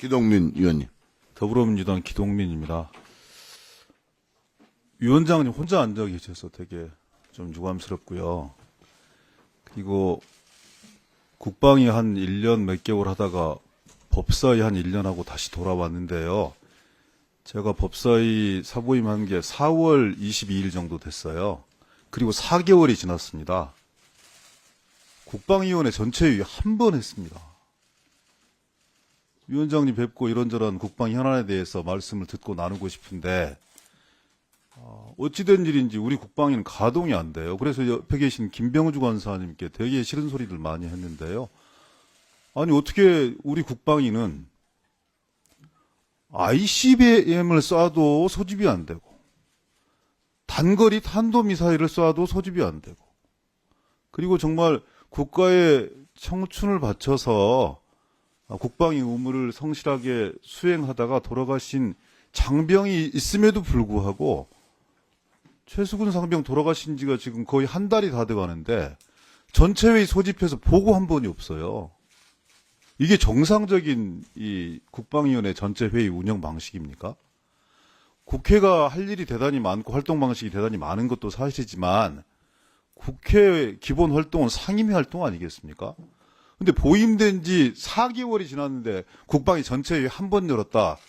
기동민 의원님. 더불어민주당 기동민입니다. 위원장님 혼자 앉아 계셔서 되게 좀 유감스럽고요. 그리고 국방위 한 1년 몇 개월 하다가 법사위 한 1년 하고 다시 돌아왔는데요. 제가 법사위 사보임한 게 4월 22일 정도 됐어요. 그리고 4개월이 지났습니다. 국방위원회 전체회의 한 번 했습니다. 위원장님 뵙고 이런저런 국방 현안에 대해서 말씀을 듣고 나누고 싶은데 어찌된 일인지 우리 국방위는 가동이 안 돼요. 그래서 옆에 계신 김병주 관사님께 되게 싫은 소리들 많이 했는데요. 아니 어떻게 우리 국방위는 ICBM을 쏴도 소집이 안 되고 단거리 탄도미사일을 쏴도 소집이 안 되고 그리고 정말 국가의 청춘을 바쳐서 국방위 의무를 성실하게 수행하다가 돌아가신 장병이 있음에도 불구하고 최수근 상병 돌아가신 지가 지금 거의 한 달이 다 돼가는데 전체회의 소집해서 보고 한 번이 없어요. 이게 정상적인 이 국방위원회 전체회의 운영 방식입니까? 국회가 할 일이 대단히 많고 활동 방식이 대단히 많은 것도 사실이지만 국회 기본 활동은 상임위 활동 아니겠습니까? 근데 보임된 지 4개월이 지났는데 국방위 전체회의 한 번 열었다.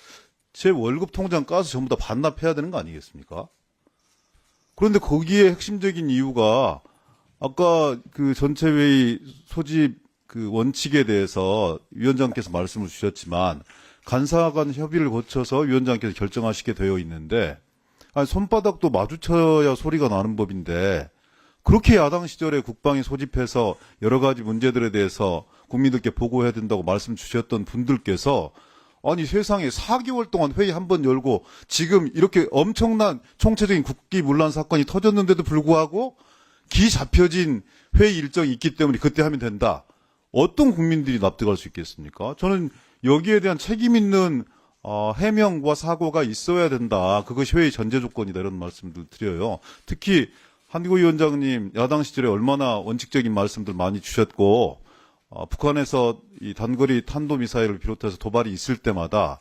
제 월급 통장 까서 전부 다 반납해야 되는 거 아니겠습니까? 그런데 거기에 핵심적인 이유가 아까 그 전체회의 소집 그 원칙에 대해서 위원장께서 말씀을 주셨지만 간사 간 협의를 거쳐서 위원장께서 결정하시게 되어 있는데 아니 손바닥도 마주쳐야 소리가 나는 법인데 그렇게 야당 시절에 국방위 소집해서 여러 가지 문제들에 대해서 국민들께 보고해야 된다고 말씀 주셨던 분들께서 아니 세상에 4개월 동안 회의 한 번 열고 지금 이렇게 엄청난 총체적인 국기문란 사건이 터졌는데도 불구하고 기 잡혀진 회의 일정이 있기 때문에 그때 하면 된다. 어떤 국민들이 납득할 수 있겠습니까? 저는 여기에 대한 책임 있는 해명과 사고가 있어야 된다. 그것이 회의 전제 조건이다. 이런 말씀도 드려요. 특히 한기호 위원장님 야당 시절에 얼마나 원칙적인 말씀들 많이 주셨고 북한에서 이 단거리 탄도미사일을 비롯해서 도발이 있을 때마다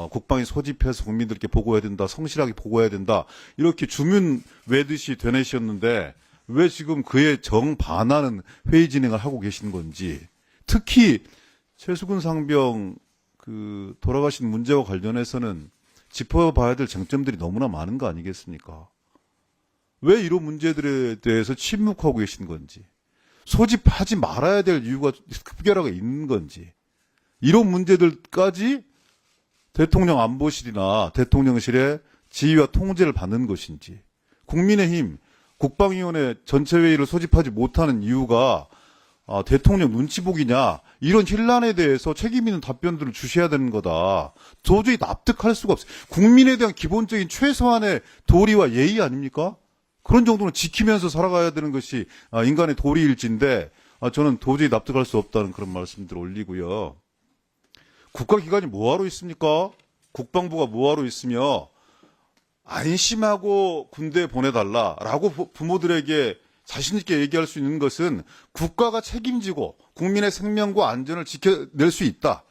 국방위 소집해서 국민들께 보고해야 된다. 성실하게 보고해야 된다. 이렇게 주문 외듯이 되뇌셨는데 왜 지금 그에 정반하는 회의 진행을 하고 계신 건지 특히 최수근 상병 그 돌아가신 문제와 관련해서는 짚어봐야 될 쟁점들이 너무나 많은 거 아니겠습니까? 왜 이런 문제들에 대해서 침묵하고 계신 건지 소집하지 말아야 될 이유가 급결하게 있는 건지 이런 문제들까지 대통령 안보실이나 대통령실의 지휘와 통제를 받는 것인지 국민의힘 국방위원회 전체회의를 소집하지 못하는 이유가 대통령 눈치 보기냐 이런 혼란에 대해서 책임 있는 답변들을 주셔야 되는 거다. 도저히 납득할 수가 없어요. 국민에 대한 기본적인 최소한의 도리와 예의 아닙니까? 그런 정도는 지키면서 살아가야 되는 것이 인간의 도리일진데 저는 도저히 납득할 수 없다는 그런 말씀들을 올리고요. 국가기관이 뭐하러 있습니까? 국방부가 뭐하러 있으며 안심하고 군대에 보내달라라고 부모들에게 자신 있게 얘기할 수 있는 것은 국가가 책임지고 국민의 생명과 안전을 지켜낼 수 있다.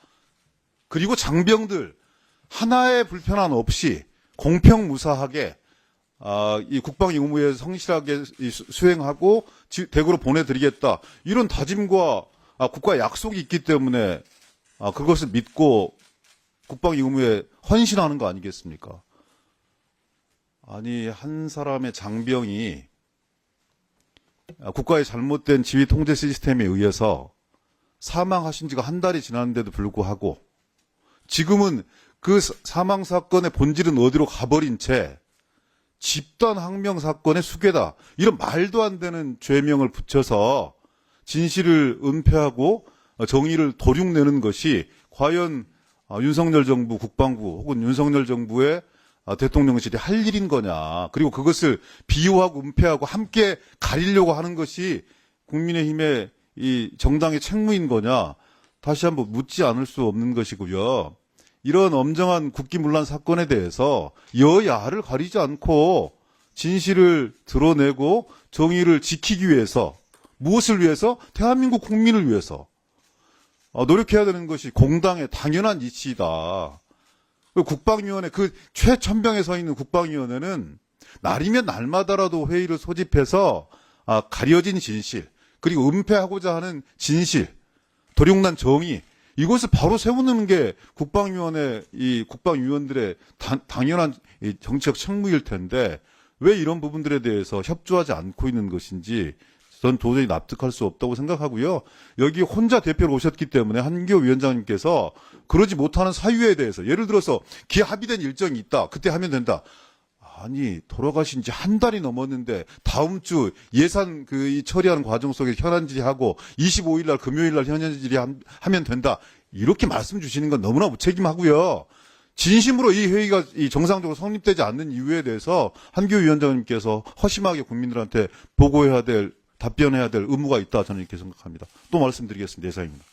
그리고 장병들 하나의 불편함 없이 공평무사하게 이 국방위 의무에 성실하게 수행하고 대구로 보내드리겠다. 이런 다짐과 국가의 약속이 있기 때문에 그것을 믿고 국방위 의무에 헌신하는 거 아니겠습니까? 아니 한 사람의 장병이 국가의 잘못된 지휘 통제 시스템에 의해서 사망하신 지가 한 달이 지났는데도 불구하고 지금은 그 사망 사건의 본질은 어디로 가버린 채 집단 항명 사건의 수괴다. 이런 말도 안 되는 죄명을 붙여서 진실을 은폐하고 정의를 도륙내는 것이 과연 윤석열 정부 국방부 혹은 윤석열 정부의 대통령실이 할 일인 거냐. 그리고 그것을 비호하고 은폐하고 함께 가리려고 하는 것이 국민의힘의 이 정당의 책무인 거냐. 다시 한번 묻지 않을 수 없는 것이고요. 이런 엄정한 국기문란 사건에 대해서 여야를 가리지 않고 진실을 드러내고 정의를 지키기 위해서 무엇을 위해서? 대한민국 국민을 위해서 노력해야 되는 것이 공당의 당연한 이치이다. 국방위원회, 그 최천병에 서 있는 국방위원회는 날이면 날마다라도 회의를 소집해서 가려진 진실, 그리고 은폐하고자 하는 진실, 도룡난 정의, 이것을 바로 세우는 게 국방위원회, 이 국방위원들의 당연한 정치적 책무일 텐데, 왜 이런 부분들에 대해서 협조하지 않고 있는 것인지, 전 도저히 납득할 수 없다고 생각하고요. 여기 혼자 대표로 오셨기 때문에 한기호 위원장님께서 그러지 못하는 사유에 대해서, 예를 들어서 기합의된 일정이 있다, 그때 하면 된다. 아니, 돌아가신 지 한 달이 넘었는데 다음 주 예산 이 처리하는 과정 속에 현안 질의하고 25일 날 금요일 날 현안 질의하면 된다. 이렇게 말씀 주시는 건 너무나 무책임하고요. 진심으로 이 회의가 정상적으로 성립되지 않는 이유에 대해서 한기호 위원장님께서 허심하게 국민들한테 보고해야 될, 답변해야 될 의무가 있다, 저는 이렇게 생각합니다. 또 말씀드리겠습니다. 이상입니다.